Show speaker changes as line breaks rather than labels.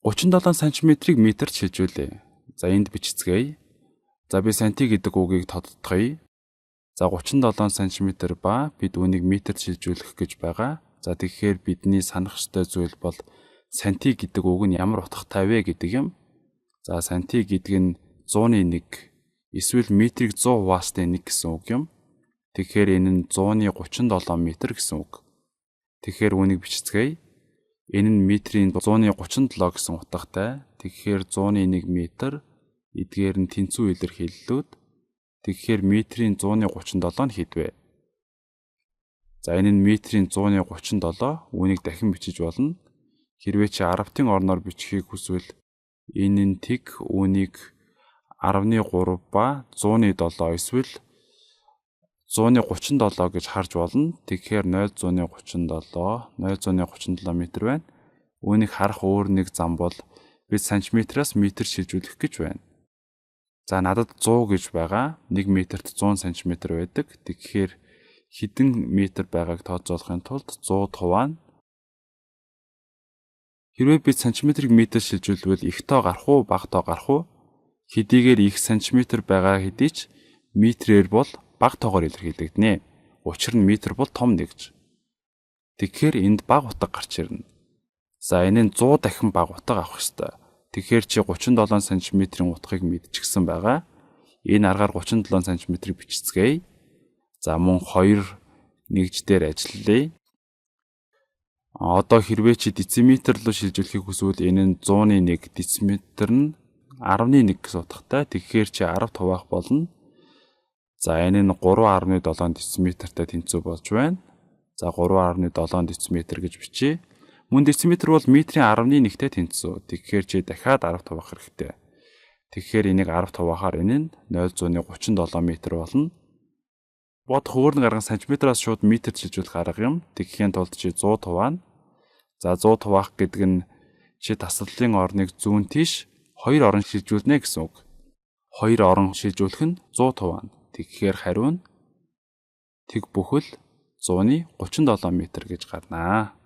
37 см-ийг метрт шилжүүлээ. За энд бичицгээе. За би санти гэдэг үгийг тодтогъё. За 37 см ба бид үүнийг метрт шилжүүлэх гэж байгаа. За тэгэхээр бидний санах ёстой зүйл бол санти гэдэг үг нь ямар утгатай вэ гэдэг юм. За санти гэдэг нь 100-ны 1 эсвэл метрийг 100 хуваасны 1 гэсэн үг юм. Тэгэхээр энэ нь 100-ны 37 метр гэсэн үг. Тэгэхээр үүнийг бичицгээе. Энэ нь метрийн 100-ны 37 гэсэн утгатай. Тэгэхээр 100-ны 1 метр эдгээр нь тэнцүү илэрхийллүүд. Тэгэхээр метрийн 100-ны 37 нь хэд вэ? За энэ нь метрийн 100-ны 37. Үүнийг дахин бичиж болно. Хэрвээ чи 10-ын орноор бичихийг хүсвэл энэ нь тэг үүнийг 10-ны 3 ба 100-ны 7 эсвэл 100-ны 37 гэж харж болно. Тэгэхээр 0.37 метр байна. Үүнийг харах өөр нэг зам бол бид сантиметраас метр шилжүүлэх гэж байна. За надад 100 гэж байгаа. 1 метрт 100 см байдаг. Тэгэхээр хэдэн метр байгааг тооцоолохын тулд 100 туваана. Хэрвээ бид сантиметрийг метр шилжүүлвэл их тоо гарах уу, бага тоо гарах уу? Хэдийгээр их сантиметр байгаа хэдий ч метрээр бол бага тоогоор илэрхийлэгдэнэ. Учир нь метр бол том нэгж. Тэгэхээр энд бага утга гарч ирнэ. За энэ нь 100 дахин бага утга авах ёстой. Тэгэхээр чи 37 см-ийн утгыг мэдчихсэн байгаа. Энэ аргаар 37 см-ийг бичицгээе. За мөн 2 нэгж дээр ажиллая. Одоо хэрвээ чи дециметр руу шилжүүлэхийг хүсвэл энэ нь 100-ны 1 дециметр нь 10-ны 1 гэсэн утгатай. Тэгэхээр чи 10 хуваах болно. За энэ нь 3.7 дециметртэй тэнцүү болж байна. За 3.7 дециметр гэж бичье. Мөн дециметр бол метрийн 10.1-тэй тэнцүү. Тэгэхээр чи дахиад 10 хуваах хэрэгтэй. Тэгэхээр энийг 10 хуваахаар энэ нь 0.37 метр болно. Бод хөөрн гарган сантиметраас шууд метр шилжүүлэх арга юм. Тэгэхийн тулд чи 100 хуваана. За 100 хуваах гэдэг нь чи тасаллын орныг зүүн тийш 2 орон шилжүүлнэ гэсэн үг. 2 орон шилжүүлэх нь 100 хуваана. Тэгэхээр хариу нь тэг бүхэл 100-ны 37 метр гэж гарнаа.